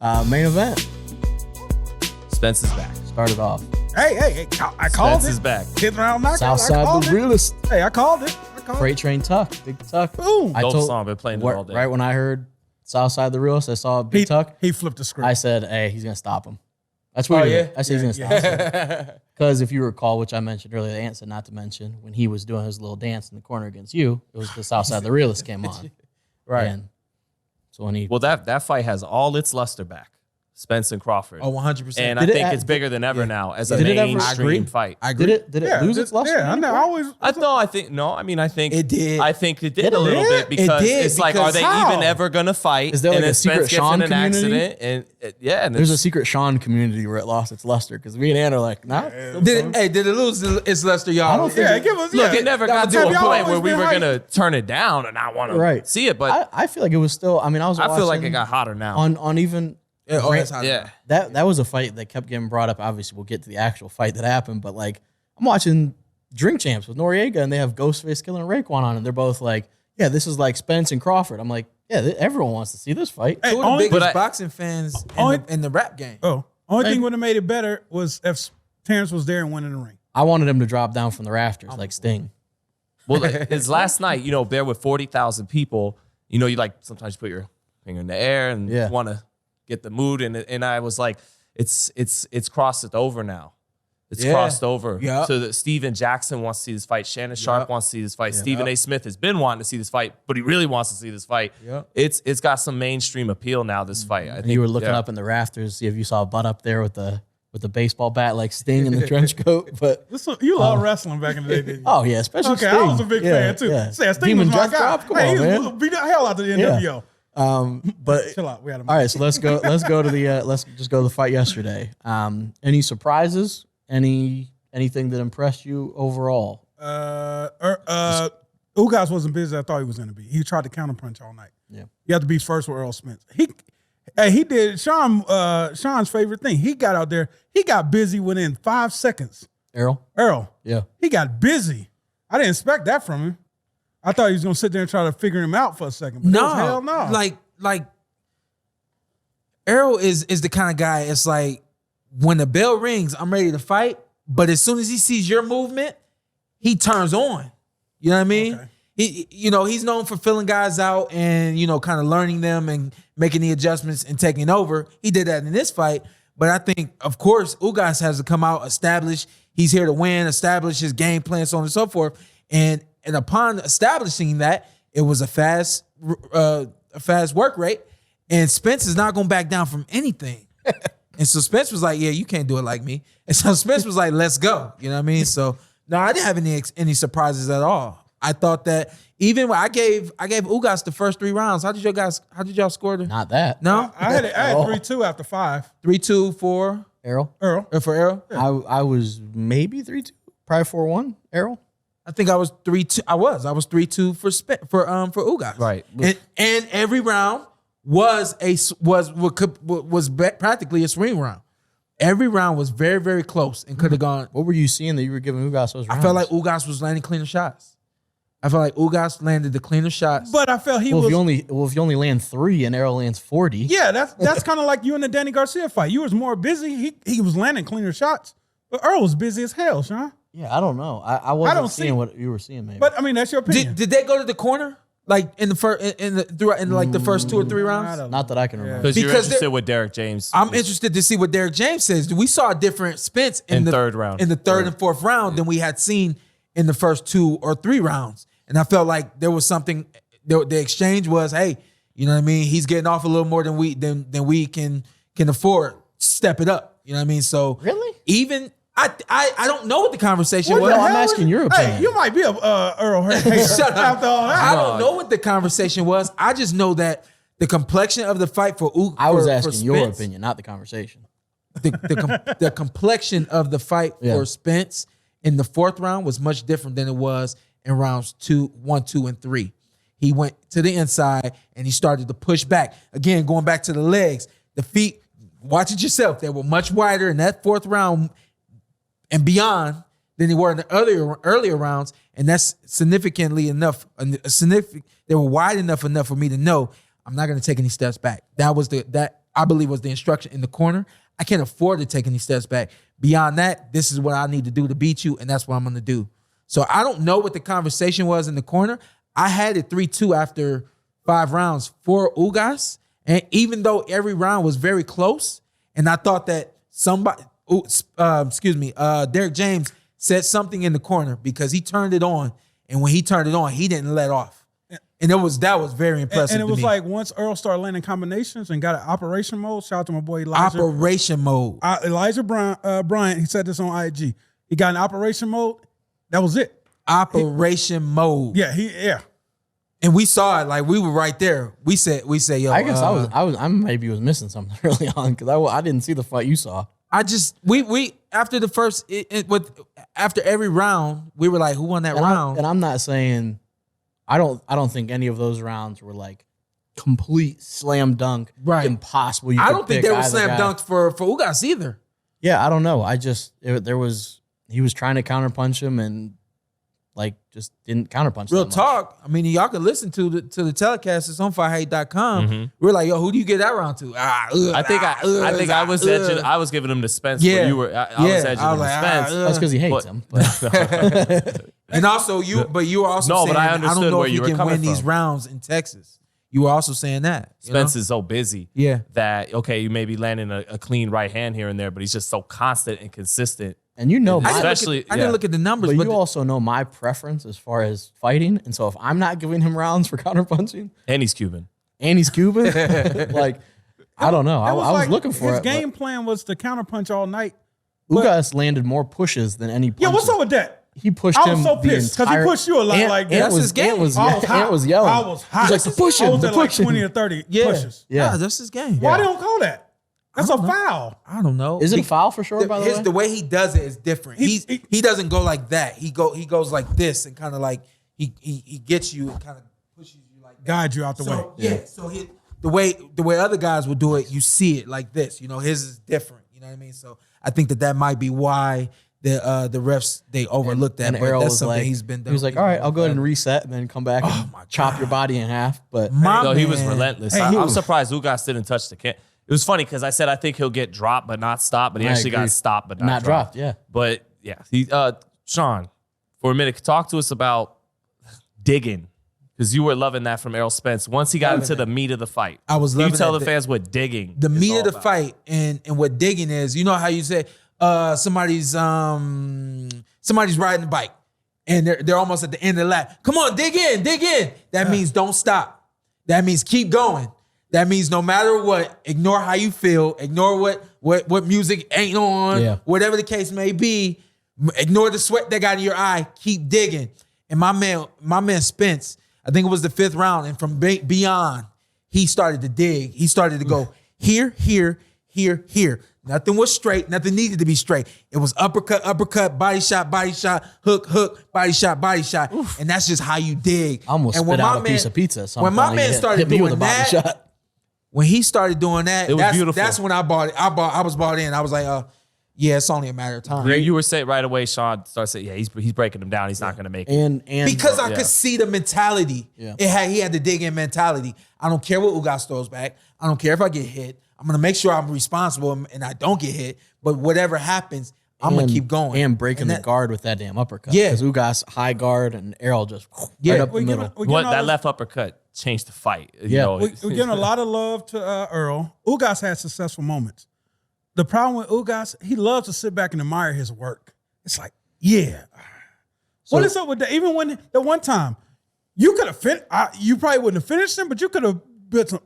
Main event. Spence is back. Started off. Hey, I called it. Spence is back. 10th round knockout. Southside the realist. Hey, I called it. Freight Train Tuck. Big Tuck. Boom. Dope song. Been playing it all day. Right when I heard Southside the realist, I saw Big Tuck. He flipped the script. I said, hey, he's going to stop him. That's weird. yeah? I said he's going to stop him. Because if you recall, which I mentioned earlier, the Ant said not to mention, when he was doing his little dance in the corner against you, it was the Southside the realist came on. Right. And so when he... Well, that fight has all its luster back. Spence and Crawford. Oh, 100%. And I think it's bigger than ever now as a mainstream fight. I agree. Did it lose its luster? Yeah, I know. I think it did. I think it did a little bit because it's like, are they even ever gonna fight? Is there like and a secret Shawn community? And There's a secret Shawn community where it lost its luster because me and Ann are like, nah. Did it lose its luster, y'all? I don't think Look, it never got to a y'all point where always we been were hyped? gonna turn it down and not want to see it. But I feel like it was still. I mean, I feel like it got hotter now. on even. Yeah. That was a fight that kept getting brought up. Obviously, we'll get to the actual fight that happened, but like I'm watching Drink Champs with Noriega, and they have Ghostface Killer and Raekwon on, and they're both like, "Yeah, this is like Spence and Crawford." I'm like, "Yeah, everyone wants to see this fight." Hey, Two of the biggest boxing fans in the rap game. Only thing would have made it better was if Terrence was there and went in the ring. I wanted him to drop down from the rafters like Sting. Well, his last night, there with 40,000 people, you like sometimes put your finger in the air and want to get the mood, and I was like, it's crossed it over now. It's crossed over. Yeah. So that Steven Jackson wants to see this fight. Shannon Sharp wants to see this fight. Stephen A. Smith has been wanting to see this fight, but he really wants to see this fight. Yeah. It's got some mainstream appeal now. This fight. I think You were looking up in the rafters, see if you saw a butt up there with the baseball bat like Sting in the trench coat. But You love wrestling back in the day, didn't you? oh yeah, especially Okay, Sting. I was a big fan too. Yeah. Say, Sting Demon was my Drop guy. Drop? Come Hey, on, he man. was beat the hell out of the NWO. But Chill out. We had all right, so let's go to the let's just go to the fight yesterday. Any surprises? Anything that impressed you overall? Ugas wasn't busy as I thought he was going to be. He tried to counterpunch all night. Yeah, you have to be first with Errol Spence. He did Sean's favorite thing. He got out there. He got busy within 5 seconds. Errol, yeah, he got busy. I didn't expect that from him. I thought he was going to sit there and try to figure him out for a second. But hell no. Like Errol is the kind of guy. It's like when the bell rings, I'm ready to fight. But as soon as he sees your movement, he turns on. You know what I mean? Okay. He's known for filling guys out and kind of learning them and making the adjustments and taking over. He did that in this fight. But I think, of course, Ugas has to come out, establish he's here to win, establish his game plan, so on and so forth. And upon establishing that, it was a fast work rate. And Spence is not going to back down from anything. And so Spence was like, yeah, you can't do it like me. And so Spence was like, let's go. You know what I mean? So, no, I didn't have any surprises at all. I thought that even when I gave Ugas the first 3 rounds. How did y'all score? Not that. No? I had 3-2 after 5. 3-2 for Errol. For Errol? Yeah. I was maybe 3-2, probably 4-1. Errol. I think I was 3-2. I was 3-2 for Ugas. Right. And every round was practically a swing round. Every round was very, very close and could have gone. What were you seeing that you were giving Ugas those rounds? I felt like Ugas was landing cleaner shots. I felt like Ugas landed the cleaner shots. But I felt if you only land 3 and Errol lands 40. Yeah, that's kind of like you in the Danny Garcia fight. You was more busy. He was landing cleaner shots. But Earl was busy as hell, Sean. Yeah, I don't know. I wasn't seeing what you were seeing, maybe. But I mean, that's your opinion. Did they go to the corner like in the first the first 2 or 3 rounds? Not that I can remember. Because you're interested with Derek James. I'm interested to see what Derek James says. We saw a different Spence in the third round, and 4th round than we had seen in the first 2 or 3 rounds. And I felt like there was something. The exchange was, hey, you know what I mean? He's getting off a little more than we can afford. Step it up. You know what I mean? So really, even. I don't know what the conversation was. I'm asking your opinion. Hey, you might be a Earl hater. Shut up. After all that. I don't know what the conversation was. I just know that the complexion of the fight for Ugas. I was asking your opinion, not the conversation. The complexion of the fight for Spence in the 4th round was much different than it was in rounds 1, 2, and 3. He went to the inside and he started to push back. Again, going back to the legs, the feet. Watch it yourself. They were much wider in that 4th round and beyond than they were in the earlier rounds, and that's significantly enough. They were wide enough for me to know I'm not going to take any steps back. I I believe was the instruction in the corner. I can't afford to take any steps back. Beyond that, this is what I need to do to beat you, and that's what I'm going to do. So I don't know what the conversation was in the corner. I had it 3-2 after 5 rounds for Ugas, and even though every round was very close, and I thought that Derek James said something in the corner because he turned it on, and when he turned it on, he didn't let off. And that was very impressive. And it was to me. like once Earl started landing combinations and got an operation mode. Shout out to my boy Elijah. Operation mode. Elijah Bryant, he said this on IG. He got an operation mode. That was it. Operation mode. Yeah. And we saw it, like we were right there. We said, yo. I guess I maybe was missing something early on because I didn't see the fight you saw. We after the first after every round, we were like, who won that round? And I'm not saying I don't think any of those rounds were like complete slam dunk, right? Impossible. I don't think they were slam dunks for Ugas either. Yeah, I don't know. He was trying to counterpunch him and like just didn't counterpunch. Real talk. I mean, y'all can listen to the telecast. It's on FightHype.com. Mm-hmm. We're like, yo, who do you get that round to? I think I was edging. I was giving him to Spence. Yeah, you were. I was edging him to Spence. That's because he hates him. But. And also you were also saying, but I understood don't know where if you were can coming win from. these rounds in Texas. You were also saying that Spence is so busy, yeah, that okay, you may be landing a clean right hand here and there, but he's just so constant and consistent. And you know, I didn't look at the numbers, but you also know my preference as far as fighting. And so if I'm not giving him rounds for counterpunching, and he's Cuban, like I don't know. I was looking for his it. His game plan was to counterpunch all night. Ugas landed more pushes than any punches. Yeah, what's up with that? He pushed I him. was so pissed because he pushed you a lot like that. That's his game. Ant was I was hot. Ant was yelling. I was hot. He's like, the pushing, I was the at like pushing. 20 or 30 pushes. Yeah, that's his game. Why they don't call that? That's a foul. I don't know. Is it a foul for sure? By the way, the way he does it is different. He doesn't go like that. He goes like this and kind of like he gets you and kind of pushes you like that. Guide you out the way. Yeah. So the way other guys would do it, you see it like this. You know, his is different. You know what I mean? So I think that might be why the refs they overlooked that. And but Errol that's was something like, he's been done. He was like, all right, I'll go ahead and reset and then come back and chop your body in half. But he was relentless. Hey, I'm surprised Ugas didn't touch the can. It was funny because I said I think he'll get dropped but not stopped, but he actually got stopped but not dropped. Yeah. But yeah, Shawn, for a minute, talk to us about digging, because you were loving that from Errol Spence. Once he got into the meat of the fight, I was Can loving you tell that. the fans what digging The is meat all of the about? fight and what digging is. You know how you say somebody's riding a bike and they're almost at the end of the lap. Come on, dig in. That means don't stop. That means keep going. That means no matter what, ignore how you feel, ignore what music ain't on, whatever the case may be, ignore the sweat that got in your eye, keep digging. And my man Spence, I think it was the 5th round, and from beyond, he started to dig. He started to go here. Nothing was straight. Nothing needed to be straight. It was uppercut, body shot, hook, body shot. Oof. And that's just how you dig. I almost spit out a piece of pizza. When my man started doing that, when he started doing that, it was beautiful. That's when I bought it. I was bought in. I was like, yeah, it's only a matter of time. You were saying right away, Shawn started saying, yeah, he's breaking him down. He's not going to make it. And because I could see the mentality. Yeah. He had the dig in mentality. I don't care what Ugas throws back. I don't care if I get hit. I'm going to make sure I'm responsible and I don't get hit. But whatever happens, I'm going to keep going. And breaking the guard with that damn uppercut. Yeah. Because Ugas high guard and Errol just right up the middle. That left uppercut changed the fight. We're giving a lot of love to Earl. Ugas had successful moments. The problem with Ugas, he loves to sit back and admire his work. It's like, what is up with that? Even when the one time, you could have you probably wouldn't have finished him, but you could have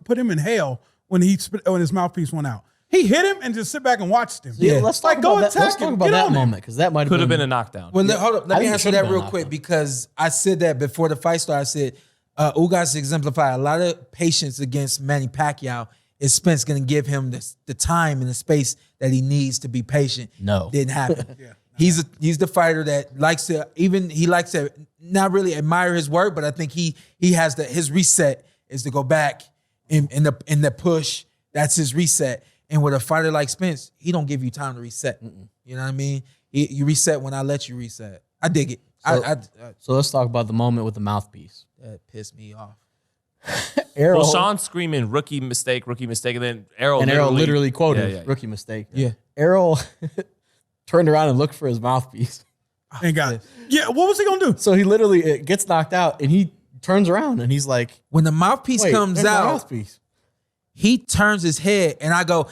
put him in hell when his mouthpiece went out. He hit him and just sit back and watched him. Yeah, let's talk about that. Let's talk about that moment because that might could have been a knockdown. Well, hold up. Let me think it answer should have that been real quick because I said that before the fight started. I said Ugas exemplified a lot of patience against Manny Pacquiao. Is Spence going to give him the time and the space that he needs to be patient? No. Didn't happen. He's the fighter that likes to not really admire his work, but I think he has his reset is to go back in the push. That's his reset. And with a fighter like Spence, he don't give you time to reset. You know what I mean? You reset when I let you reset. I dig it. So let's talk about the moment with the mouthpiece. That pissed me off. Errol, Well, Shawn's screaming rookie mistake, and then Errol literally quoted rookie mistake. Yeah. Errol turned around and looked for his mouthpiece. And got it. Yeah, what was he gonna do? So he literally gets knocked out and he turns around and he's like, When the mouthpiece wait, comes there's my out, mouthpiece. he turns his head and I go,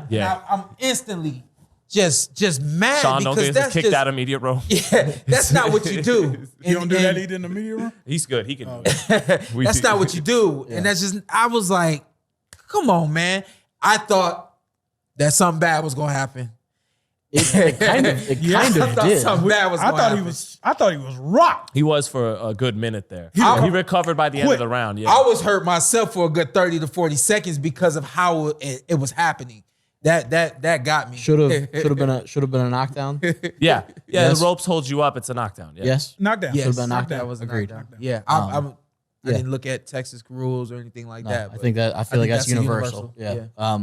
Yeah. I'm instantly just mad Shawn, don't because get that's kicked just, out of media room. Yeah, that's not what you do. You don't do that either in the media room? He's good. He can do it. That's not what you do. And that's just, I was like, come on, man. I thought that something bad was gonna happen. It kind of I thought did. something bad was I gonna happen. I thought he was rocked. He was for a good minute there. He He recovered by the end of the round. Yeah. I was hurt myself for a good 30 to 40 seconds because of how it was happening. That got me. Should have been a knockdown. Yeah. Yes. The ropes hold you up. It's a knockdown. Yeah. Yes. Knockdown. Yes, Should've been knocked that out. was a Agreed. knockdown. Yeah, Yeah. I didn't look at Texas rules or anything like No, that. I think that I feel like that's a universal. Yeah.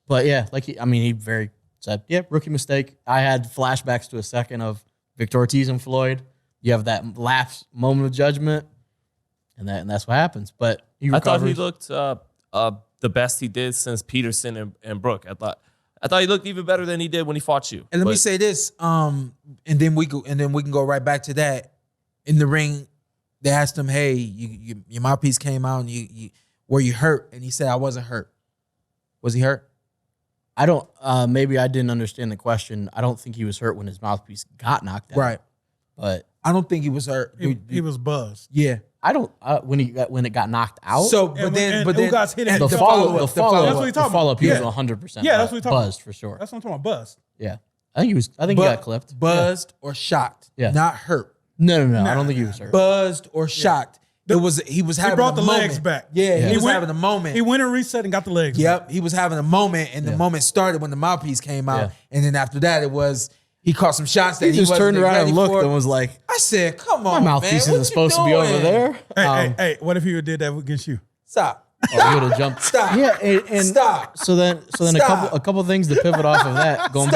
But yeah, like he very said, yeah, rookie mistake. I had flashbacks to a second of Victor Ortiz and Floyd. You have that lapse moment of judgment, and that's what happens. But he I thought he recovers. looked the best he did since Peterson and Brook. I thought he looked even better than he did when he fought you. And let me say this, and then we can go right back to that. In the ring, they asked him, "Hey, your mouthpiece came out, and you were you hurt?" And he said, "I wasn't hurt." Was he hurt? I don't. Maybe I didn't understand the question. I don't think he was hurt when his mouthpiece got knocked out. Right. But I don't think he was hurt. He was buzzed. Yeah. I don't. When it got knocked out. So, And then Ugas hit him. the The follow follow-up. up. That's what he talking about. He was Yeah. 100%. Yeah, that's what he talking about. buzzed for sure. That's what I'm talking about. Buzzed. Yeah, I think he was. I think he got clipped. Buzzed or shocked. Yeah. Not hurt. No. I don't think he was hurt. Buzzed or shocked. He was having He brought a the moment. legs back. Yeah, he was went- having a moment. He went and reset and got the legs back. Yep, he was having a moment, and the moment started when the mouthpiece came out, and then after that, it was he caught some shots that He just wasn't turned around ready and looked for. and was like, I said, "Come "My on, mouthpiece man, isn't supposed to be over there." Hey, what if he did that against you? Stop, He would have jumped. Stop. Yeah, and Stop. So then Stop. a couple things to pivot off of that. Going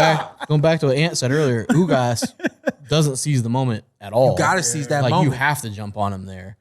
back to what Ant said earlier. Ugas doesn't seize the moment at all. You gotta seize that like moment. you have to jump on him there.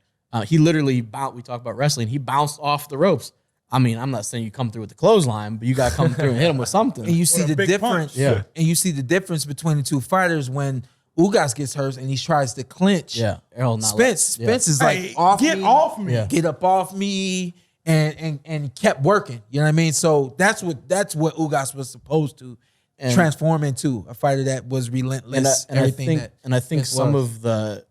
He literally we talk about wrestling. He bounced off the ropes. I mean, I'm not saying you come through with the clothesline, but you got to come through and hit him with something. And you see Or a the big difference. punch. Yeah. And you see the difference between the two fighters when Ugas gets hurt and he tries to clinch. Yeah, Errol not Spence yeah. is like Hey, off get me, off me. Yeah. get up off me, and kept working. You know what I mean? So that's what Ugas was supposed to And- transform into a fighter that was relentless. And I think Spence some was. of the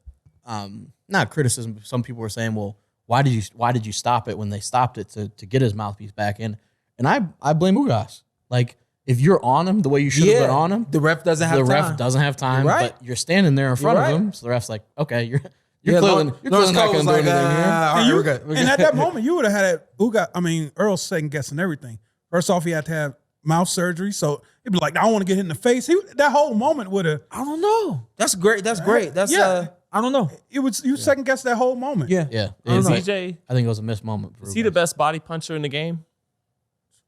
not criticism, but some people were saying, well, why did you stop it when they stopped it to get his mouthpiece back in? And I blame Ugas. Like if you're on him the way you should have been on him, the ref doesn't have the time. ref doesn't have time, You're right. but you're standing there in front You're of right. him, so the ref's like, okay, you're Yeah, clearly Lawrence not Cole going was to do like, anything here. all right, And, we're good. and at that moment, you would have had Earl second guessing everything. First off, he had to have mouth surgery, so he'd be like, I don't want to get hit in the face. That whole moment would have. I don't know. That's great. That's great. That's Yeah. I don't know. You second guess that whole moment. Yeah. Yeah, I don't know. CJ, I think it was a missed moment. For is he the Ugas. best body puncher in the game?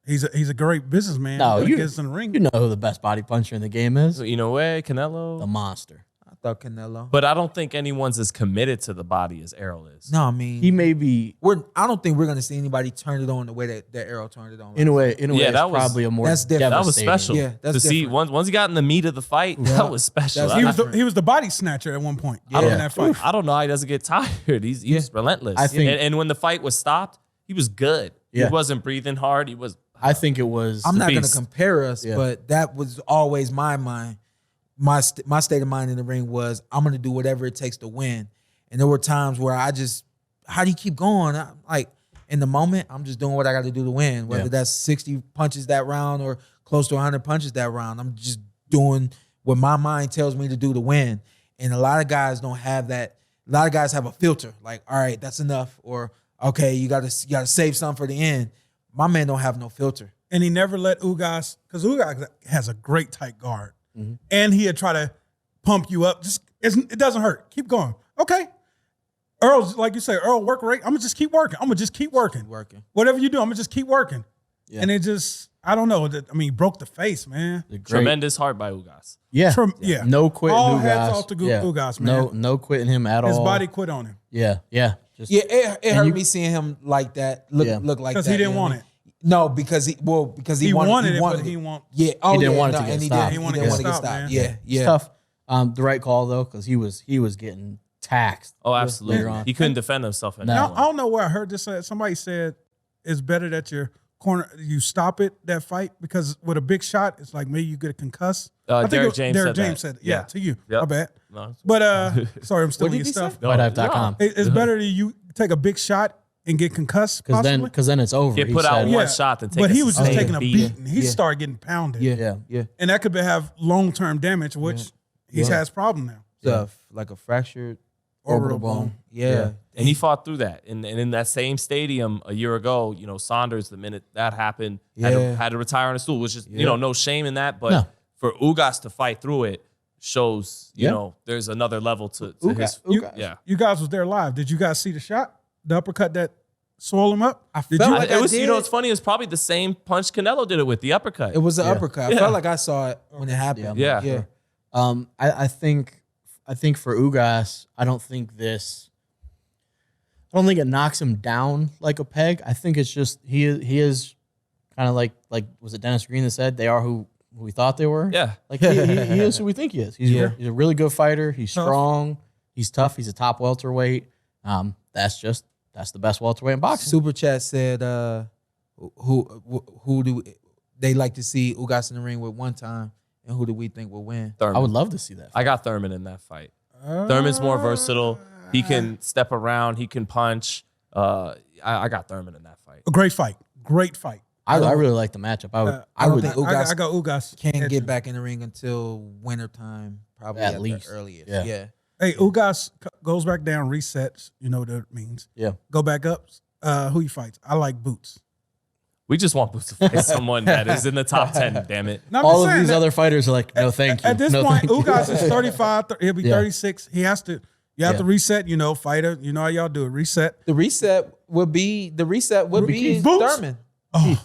He's a great businessman. No, when he you- gets in the ring. You know who the best body puncher in the game is? So, Canelo. The monster. I thought Canelo. But I don't think anyone's as committed to the body as Errol is. No, I mean He may be I don't think we're gonna see anybody turn it on the way that Errol turned it on. in a way. Yeah, it's that was- probably a more that's different. That was devastating. special. Yeah, that's to see different. once he got in the meat of the fight, that was special. That's- he was the body snatcher at one point in Yeah. that fight. I don't know how he doesn't get tired. He's relentless. I think- and when the fight was stopped, he was good. Yeah. He wasn't breathing hard. He was. I think it was. I'm not going to beast. compare us, Yeah. but that was always my mind. My state of mind in the ring was I'm going to do whatever it takes to win. And there were times where how do you keep going? Like in the moment, I'm just doing what I got to do to win. Whether that's 60 punches that round or close to 100 punches that round, I'm just doing what my mind tells me to do to win. And a lot of guys don't have that. A lot of guys have a filter. Like, all right, that's enough. Or okay, you got to save some for the end. My man don't have no filter. And he never let Ugas, because Ugas has a great tight guard. And he'd try to pump you up. It doesn't hurt. Keep going. Okay. Earl's, like you say, Earl, work rate. I'm going to just keep working. Working. Whatever you do, I'm going to just keep working. Yeah. And it just, I don't know. I mean, he broke the face, man. the great- Tremendous heart by Ugas. Yeah. Yeah. No quitting All Ugas. hats off to Ugas, man. No quitting him at His all. body quit on him. Yeah. Just, it hurt me seeing him like that. Look like that. Because he didn't want it. No, because he wanted it, but he want. Yeah, he didn't want it to get stopped. He didn't want to get stopped. Yeah. It's tough. The right call though, because he was getting taxed. Oh, absolutely. He couldn't defend himself anymore. Now, I don't know where I heard this. Somebody said it's better that you stop it, that fight, because with a big shot, it's like maybe you get concussed. Derek James said that. Yeah, to you. Yep. My bad. No, but sorry, I'm stealing your stuff. FightHype.com. It's better that you take a big shot and get concussed, because then it's over. He put out one shot and take. But he was just taking a beating. beating. He started getting pounded. Yeah. And that could have long-term damage, which he has problem now. Stuff like a fractured orbital bone. Yeah. And he fought through that. And in that same stadium a year ago, Saunders, the minute that happened, had to retire on a stool, which is, no shame in that. But for Ugas to fight through it shows, there's another level to his. You guys was there live. Did you guys see the shot? The uppercut that swole him up? It's funny. It was probably the same punch Canelo did it with, the uppercut. It was the uppercut. I felt like I saw it when it happened. Yeah. I think for Ugas, I don't think it knocks him down like a peg. I think it's just he is kind of like was it Dennis Green that said they are who we thought they were? Yeah. Like he is who we think he is. He's a really good fighter. He's strong. He's tough. He's a top welterweight. That's the best welterweight in boxing. Super Chat said, who do they like to see Ugas in the ring with one time, and who do we think will win? Thurman. I would love to see that fight. I got Thurman in that fight. Thurman's more versatile. He can step around. He can punch. I got Thurman in that fight. A great fight. I really like the matchup. I don't think I got Ugas. Can't get back in the ring until wintertime, probably at least the earliest. Yeah. Hey, Ugas goes back down, resets. You know what that means. Yeah. Go back up. Who he fights? I like Boots. We just want Boots to fight someone that is in the top 10, damn it. No, all of these other fighters are like, no, thank you. At this point, Ugas is 35. He'll be 36. He has to. You have to reset. Fighter. You know how y'all do it. Reset. The reset would be Boots? Thurman. Why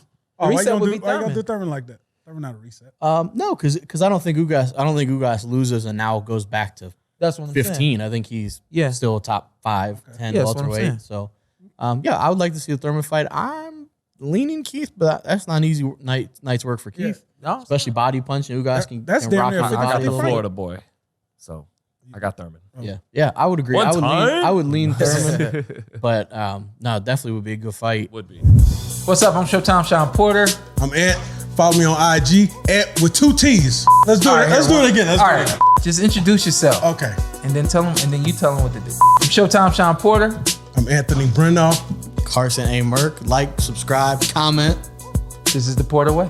you reset would be gonna do Thurman like that? Thurman not a reset. No, because I don't think Ugas loses and now goes back to That's what I'm 15. saying. I think he's Yeah. still a top 5, 10 Yeah, that's what I'm saying. welterweight. So, I would like to see a Thurman fight. I'm leaning Keith, but that's not an easy night's work for Keith. No, Especially body punching. Ugas That's can damn rock near his 50-50 body I got a the little bit. Florida boy. So I got Thurman. Yeah, I would agree. One I would time? lean Thurman, but no, definitely would be a good fight. Would be. What's up? I'm Showtime Shawn Porter. I'm Ant. Follow me on IG with 2 T's. Let's do it. Let's do it again. All right, just introduce yourself. Okay. And then you tell them what to do. I'm Showtime Shawn Porter. I'm Anthony Brenagh. Carson Merk. Like, subscribe, comment. This is the Porter Way.